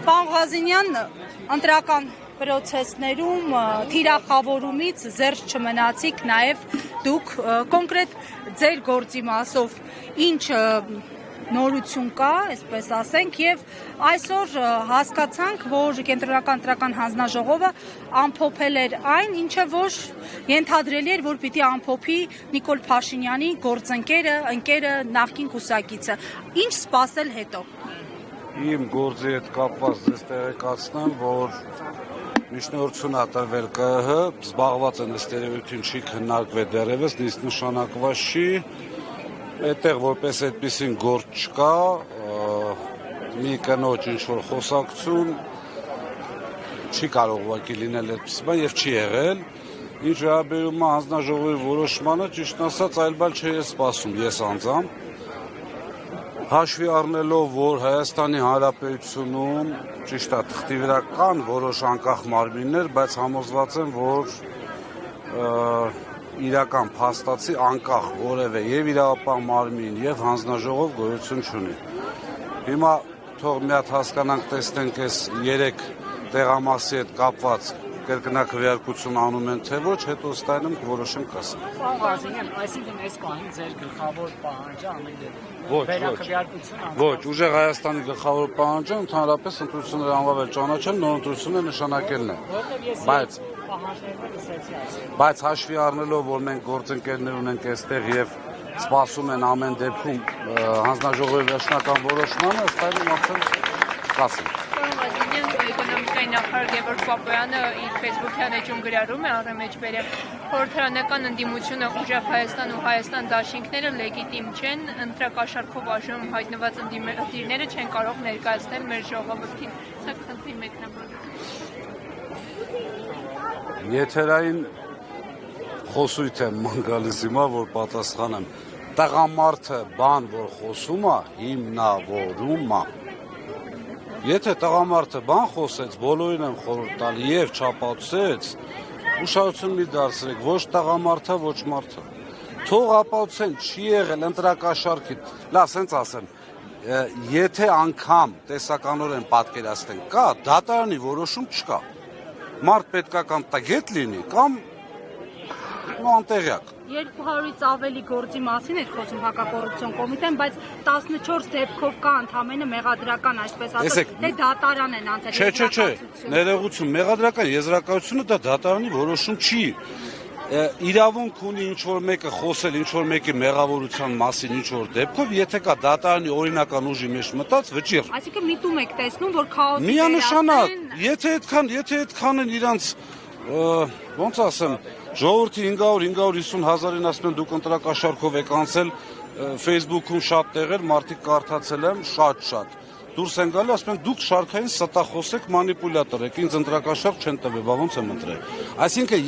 Պարոն Ղազինյան, ընտրական պրոցեսներում թիրախավորումից զերծ չմնացիք նաև դուք կոնկրետ ձեր գործի մասով ինչ նորություն կա, այսպես ասենք, եւ այսօր հասկացանք, որ Կենտրոնական ընտրական հանձնաժողովը ամփոփել էր այն, ինչը որ ենթադրելի էր, որ պիտի ամփոփի Նիկոլ Փաշինյանի գործընկերը, ընկերը, նախկին կուսակիցը։ Ինչ սպասել հետո։ Իմ գործի հետ կապված ձեզ տեղեկացնեմ, որ միջնորդություն ա տրվել ԿԸՀ, զբաղված են ըստ երևույթին չի քննարկվել դեռևս, նույնիսկ նշանակված չի, այդտեղ որպես այդպիսին գործ չկա, մի կնոջ ինչ-որ խոսակցություն չի կարող ուղղակի լինել այդպես բան եւ չի եղել, ինչ վերաբերում է հանձնաժողովի որոշմանը, ճիշտ ասած այլ բան չէի սպասում ես անձամբ, հաշվի առնելով, որ Հայաստանի Հանրապետությունում ճիշտ է թղթի վրա կան որոշ անկախ մարմիններ, բայց համոզված եմ, որ իրական փաստացի անկախ որևէ եւ իրավապահ մարմին եւ հանձնաժողով գոյություն չունի։ Հիմա թող մի հատ հասկանանք, տեսնենք այս 3 տեղամասի հետ կապված կրկնակվեարկություն անում են թե ոչ, հետո ստայնում կորոշենք ասենք։ Պարոն Ղազինյան, այսինքն այս պահին ձեր գլխավոր պահանջը ամեն դեպքում Ոչ, ուժեղ Հայաստանի գլխավոր պահանջը ընդհանրապես ընտրությունները անվավել ճանաչել, նոր ընտրություններ նշանակելն է։ Բայց հաշվի առնելով, որ մենք գործընկերներ ունենք այստեղ եւ սպասում են ամեն դեպքում հանձնաժողովի վերջնական որոշմանը, ստայնում արդեն կասենք։ Էկոնոմիկայի նախարար Գևորգ Պապոյանը իր ֆեյսբուքյան էջում գրառում է առմեջբերեմ խորհրդարանական ընդդիմությունը ուժեղ Հայաստան ու Հայաստան դաշինքները լեգիտիմ չեն, ընտրակաշառքով այժմ հայտնված ընդդիմները չեն կարող ներկայացնել մեր ժողովրդին։ Սա քննի մեկնաբանեք։ Եթերային խոսույթ եմ գալիս հիմա, որ պատասխանեմ։ Տղամարդը բան, որ խոսում է, հիմնավորում է։ Եթե տղամարդը բան խոսեց, բոլորին եմ խորհուրդ տալի եւ չապացուցեց, ուշադրություն մի դարձրեք, ոչ տղամարդը, ոչ մարդը։ Թող ապացուցեն, չի եղել ընտրակաշառքի։ Լավ, սենց ասեմ, եթե անգամ տեսականորեն պատկերացնենք, կա դատարանի որոշում չկա։ Մարդ պետքա կամ տագետ լինի, կամ անտեղյակ։ 200-ից ավելի գործի մասին է խոսում հակակոռուպցիոն կոմիտեն, բայց 14 դեպքով կա ընդամենը մեղադրական, այսպես ասած, թե դատարան են անցել։ Չէ, ներողություն, մեղադրական եզրակացությունը դա դատարանի որոշում չի։ Իրավունք ունի ինչ-որ մեկը խոսել ինչ-որ մեկի մեղավորության մասին ինչ-որ դեպքով, եթե կա դատարանի օրինական ուժի մեջ մտած վճիռ։ Այսինքն միտում եք տեսնում, որ քաոսի միանշանակ, եթե այդքան են իրանց ոնց ասեմ, ժողովրդի 500-550 հազարին ասում են դուք ընտրակաշառքով եք անցել, Facebook-ում շատ տեղեր մարդիկ կարդացել եմ, շատ։ Դուրս են գալի, ասում են դուք շարքային ստախոս եք, մանիպուլյատոր եք, ինձ ընտրակաշառք չեն տվել, բա ոնց եմ ընտրել։ Այսինքն,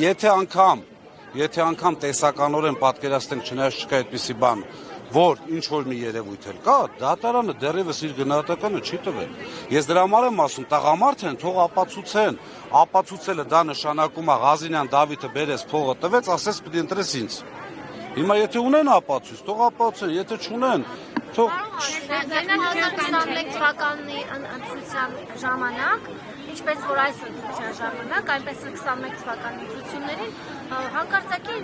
եթե անգամ տեսականորեն պատկերացնենք, չնայած չկա այդպիսի բան, որ ինչ-որ մի երևույթ էլ կա, դատարանը դեռևս իր գնահատականը չի տվել։ Ես դրա համար եմ ասում, տղամարդ են, թող ապացուցեն, ապացուցելը դա նշանակում է Ղազինյան Դավիթը բերեց փողը տվեց, ասես պիտի ընտրես ինձ։ Հիմա եթե ունեն ապացույց, թող ապացուցեն, եթե չունեն, թող 2021 թվականի ընտրության ժամանակ, ինչպես որ այս ընտրության ժամանակ, այնպես 21 թվականի ընտրություններին հանկարծակի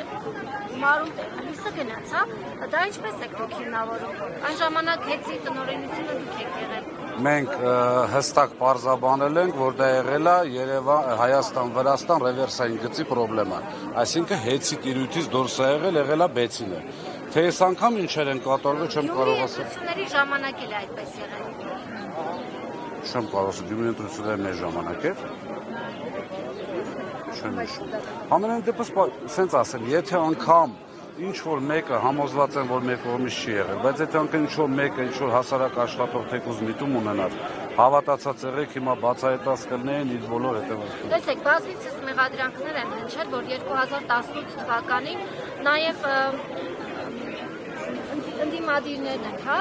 մարում լույսը գնացավ, դա ինչպես եք դուք հիմնավորում։ Այն ժամանակ հեծի տնօրինությունը դուք եք եղել։ Մենք հստակ պարզաբանել ենք, որ դա եղել է Հայաստան-Վրաստան ռևերսային գծի պրոբլեմա։ Այսինքն հեծի տիրույթից դուրս է եղել է բեցինը։ Թե այս անգամ ինչեր են կատարվել, չեմ կարող ասել։ Ընտրությունների ժամանակ էլ այդպես եղել։ Չեմ կարող ասել, Գյումրի ընտրությունները մեր ժամանակ էր։ Չեմ հիշում։ Ամենայն դեպս, սենց ասեմ, եթե անգամ ինչ-որ մեկը համոզված են, որ մեր կողմից չի եղել, բայց եթե անգամ ինչ-որ մեկը, ինչ-որ հասարակ աշխատող թեկուզ միտում ունենար, հավատացած եղեք, հիմա բացահայտած կլինեին իր բոլոր հետևանքները։ Տեսեք, բազմիցս մեղադրանքներ են հնչել, որ 2018 թվականին նաև ընդդիմադիրներն են, հա,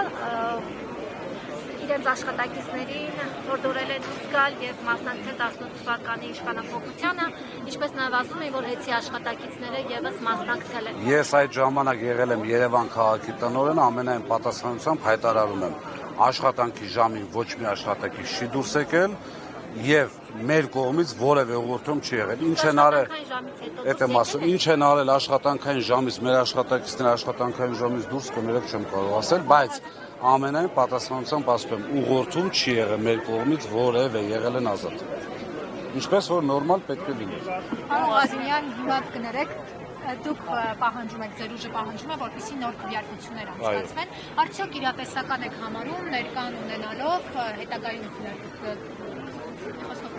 իրենց աշխատակիցներին հորդորել են դուրս գալ եւ մասնակցել 18 թվականի իշխանափոխությանը, ինչպես նաեւ ասում են, որ հեծի աշխատակիցները եւս մասնակցել են։ Ես այդ ժամանակ եղել եմ Երևան քաղաքի տնօրեն, ամենայն պատասխանությամբ հայտարարում եմ, աշխատանքի ժամին ոչ մի աշխատակից չի դուրս եկել, եւ մեր կողմից որևէ ուղղորդում չի եղել։ Ինչ են արել, այդ եմ ասում, ինչ են արել աշխատանքային ժամից, մեր աշխատակիցները աշխատանքային ժամից դուրս կներեք չեմ կարող ասել, բայց ամենայն պատասխանությամբ ասում եմ, ուղղորդում չի եղել մեր կողմից որևէ, եղել են ազատ։ Ինչպես որ նորմալ պետք է լինի։ Պարոն Ղազարյան, հիմա կներեք, դուք պահանջում եք, ձեր ուժը պահանջում է, որպեսզի նոր քվեարկություններ անցկացվեն։ Արդյոք իրատեսական եք համարում ներկան ունենալով հետագայում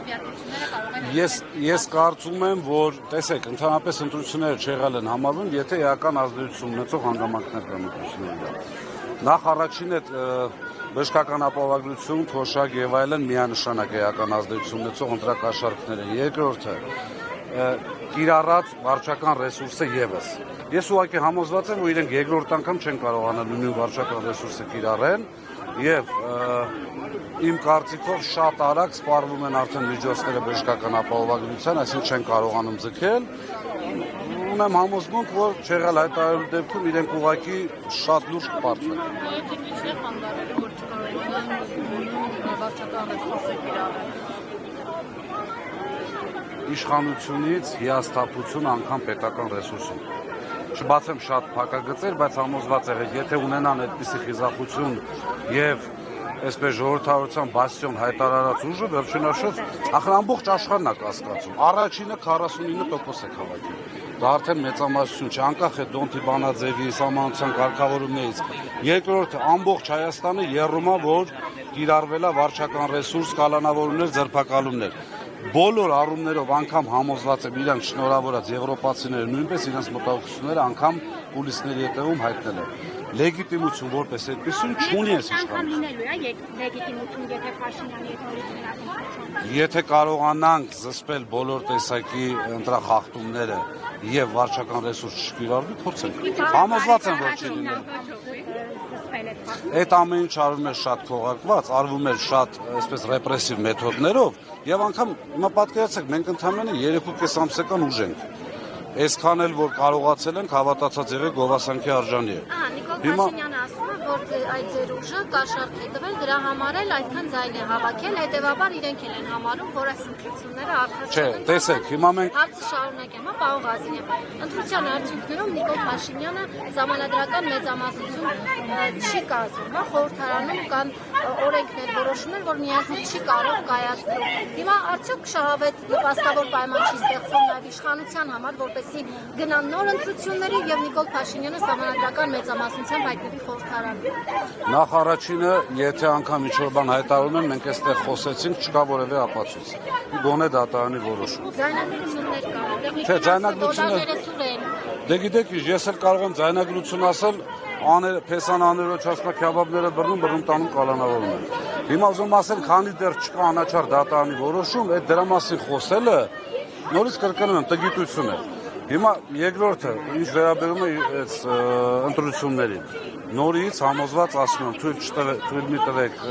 քվեարկությունները կարող են։ Ես կարծում եմ, որ տեսեք, ընդհանրապես ընտրությունները չեղել են համարվում, եթե էական ազդեցություն ունեցող հանգամանքներ կան ընտրությունների։ Նախ առաջին այդ բժշկական ապահովագրություն, թոշակ եւ այլն միանշանակ էական ազդեցություն ունեցող ընտրակաշառքներ են։ Երկրորդը կիրառած վարչական ռեսուրսը եւս։ Ես ուղղակի համոզված եմ, որ իրենք երկրորդ անգամ չեն կարողանալ նույն վարչական ռեսուրսը կիրառեն եւ իմ կարծիքով շատ արագ սպառվում են արդեն միջոցները բժշկական ապահովագրության, այսինքն չեն կարողանում ձգել։ Ունեմ համոզմունք, որ չեղալ հայտարարելու դեպքում իրենք ուղղակի շատ լուրջ կպարտվեն։ Եթե ինչն է խանգարելու, որ չկարողանան վարչական ռեսուրսը կիրառել։ Իշխանությունից հիասթափություն անգամ պետական ռեսուրսում։ Չբացեմ շատ փակագծեր, բայց համոզված եղեք, եթե ունենան այդպիսի խիզախություն եւ այսպես ժողովրդավարության բաստիոն հայտարարած ուժը վերջինաշրջան ախր ամբողջ աշխարհն է կասկածում։ Առաջինը 49% է քաղաքի։ Դա արդեն մեծամասնություն չէ, անկախ է Դոնթի Բանաձևի սահմանության կարգավորումներից։ Երկրորդը ամբողջ Հայաստանը երրում է, որ կիրառվել է վարչական ռեսուրս, կալանավորումներ, ձերբակալումներ։ Բոլոր առումներով անգամ համոզված եմ իրանք շնորհավորած եվրոպացիները նույնպես իրենց մտահոգությունները անգամ կուլիսների հետևում հայտնել են։ Լեգիտիմություն որպես այդպեսին չունի այս իշխանությունը։ Լեգիտիմություն, եթե Փաշինյանի հետ նորից Եթե կարողանանք զսպել բոլոր տեսակի ընտրախախտումները եւ վարչական ռեսուրս չկիրառվի, փորձենք։ Համոզված եմ, որ չի լինելու։ Այդ ամեն ինչ արվում է շատ քողարկված, արվում է շատ այսպես ռեպրեսիվ մեթոդներով եւ անգամ հիմա պատկերացրեք, մենք ընդհանրապես 3.5 ամսական ուժ ենք։ Այսքան էլ որ կարողացել ենք հավատացած եղել գովասանքի արժանի է։ Նիկոլ Փաշինյանը ասում է, որ այդ ձեր ուժը կաշառք է տվել, դրա համար էլ այդքան ձայն է հավաքել, հետևաբար իրենք էլ են համարում, որ այս ընտրությունները արդյունավետ Չէ, տեսեք, հիմա մենք հարցը շարունակեմ, պարոն Ղազարյան։ Ընտրության արդյունքներում Նիկոլ Փաշինյանը ժամանակական մեծամասնություն չի կազմում, խորհրդարանում կան օրենքներ, որոշումներ, որ միասին չի կարող կայացնել։ Հիմա արդյոք շահավետ նպաստավոր պայման չի ստեղծվում նաև իշխանության համար, որպեսզի գնան նոր ընտրությունների եւ Նիկոլ Փաշինյանը ժամանակական մեծամասնությամբ հայտնվի խորհրդարանում։ Նախ առաջինը, եթե անգամ ինչ-որ բան հայտարարում են, մենք այստեղ խոսեցինք, չկա որևէ ապացույց։ Գոնե դատարանի որոշում։ Ձայնագրություններ կան։ Չէ, ձայնագրությունները Դե գիտեք, ես էլ կարող եմ ձայնագրություն ասել, փեսան աներոջ հասկա քյաբաբները բռնում տանում կալանավորում են։ Հիմա ուզում ասել, քանի դեռ չկա անաչառ դատարանի որոշում, այդ դրա մասին խոսելը նորից կրկնում եմ, տգիտություն է։ Հիմա երկրորդը, ինչ վերաբերում է այս ընտրություններին, նորից համոզված ասում եմ, թույլ մի տվեք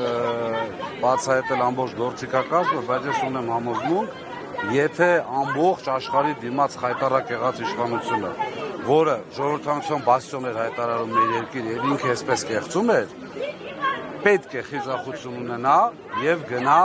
բացահայտել ամբողջ գործիքակազմը, բայց ես ունեմ համոզմունք, եթե ամբողջ աշխարհի դիմաց խայտառակ եղած իշխանությունը, որը ժողովրդավարության բաստիոն էր հայտարարում մեր երկիր եւ ինքը այսպես կեղծում էր, պետք է խիզախություն ունենա եւ գնա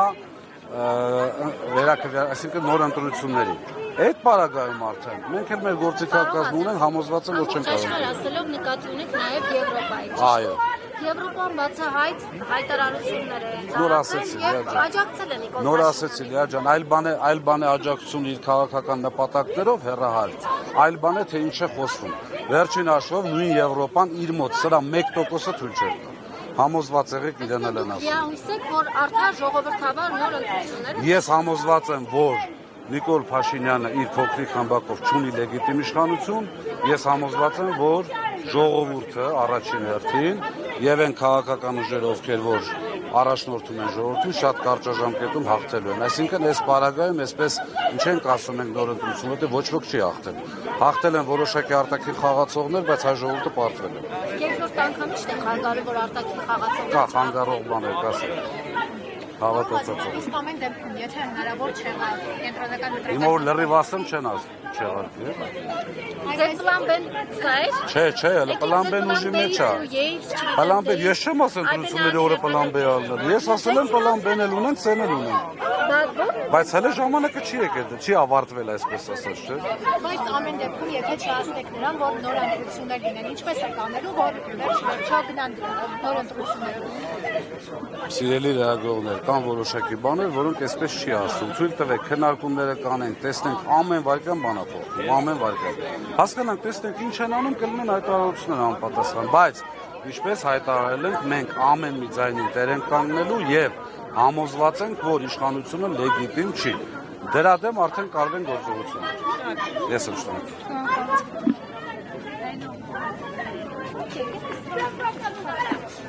այսինքն նոր ընտրությունների։ Այդ պարագայում արդեն մենք էլ մեր գործիքակազմը ունենք, համոզված եմ, որ չենք կարող։ Ասելով նկատի ունեք նաև Եվրոպայի։ Այո։ Եվրոպան բացահայտ հայտարարություններ է Նոր ասեցի, աջակցել է Նիկոլ Նոր ասեցի, Լիա ջան, այլ բան է աջակցություն իր քաղաքական նպատակներով հեռահար։ Այլ բան է թե ինչ է խոսվում։ Վերջին հաշվով նույն Եվրոպան իր մոտ սրա 1%-ը թույլ չէ։ Համոզված եղեք իրեն էլ են ասում։ Հուսեք, որ արդար ժողովրդավար նոր ընտրությունները։ Ես համոզված եմ, որ Նիկոլ Փաշինյանը իր փոքրիկ խմբակով չունի լեգիտիմ իշխանություն, ես համոզված եմ, որ ժողովուրդը առաջին հերթին եւ այն քաղաքական ուժերը, ովքեր որ առաջնորդում են ժողովրդին, շատ կարճաժամկետում հաղթելու են։ Այսինքն այս պարագայում այսպես ինչ ենք ասում ենք նոր ընտրություն, որտեղ ոչ ոք չի հաղթել։ Հաղթել են որոշակի արտաքին խաղացողներ, բայց հայ ժողովուրդը պարտվել է։ Երկրորդ անգամ չէ խանգարը, որ արտաքին խաղացողներ։ Կա խանգարող բաներ, կասեմ։ Հավատացած եմ։ Իսկ ամեն դեպքում, եթե հնարավոր չեղավ կենտրոնական մտրական։ Հիմա որ լրիվ ասեմ չեն չեղարկի։ Ձեր պլան B-ն սա է։ Չէ, հələ պլան B-ն ուժի մեջ է։ Պլան B, ես չեմ ասել ընտրությունների օրը պլան B ալնել։ Ես ասել եմ պլան B-ն էլ ունենք, C-ն էլ ունենք։ Դա ո՞ր Բայց հələ ժամանակը չի եկել, չի ավարտվել այսպես ասած, չէ՞։ Բայց ամեն դեպքում եթե չհասնեք նրան, որ նոր ընտրություններ լինեն, ինչպես է կանելու, որ վերջ-վերջո գնան նոր ընտրություններ։ Սիրելի լրագրողներ, կան որոշակի բաներ, որոնք այսպես չի ասում։ Ցույց տվեք, քննարկումները կանենք, տեսնենք ամեն վայրկյան բանա փոխվում, ամեն վայրկյան։ Հասկանանք, տեսնենք ինչ են անում, կլինեն հայտարարություններ անպատասխան, բայց ինչպես հայտարարել ենք, մենք ամեն մի ձայնին տեր ենք կանգնելու եւ համոզված ենք, որ իշխանությունը լեգիտիմ չի։ Դրա դեմ արդեն կարվեն գործողություններ։ Ես եմ շնորհակալ։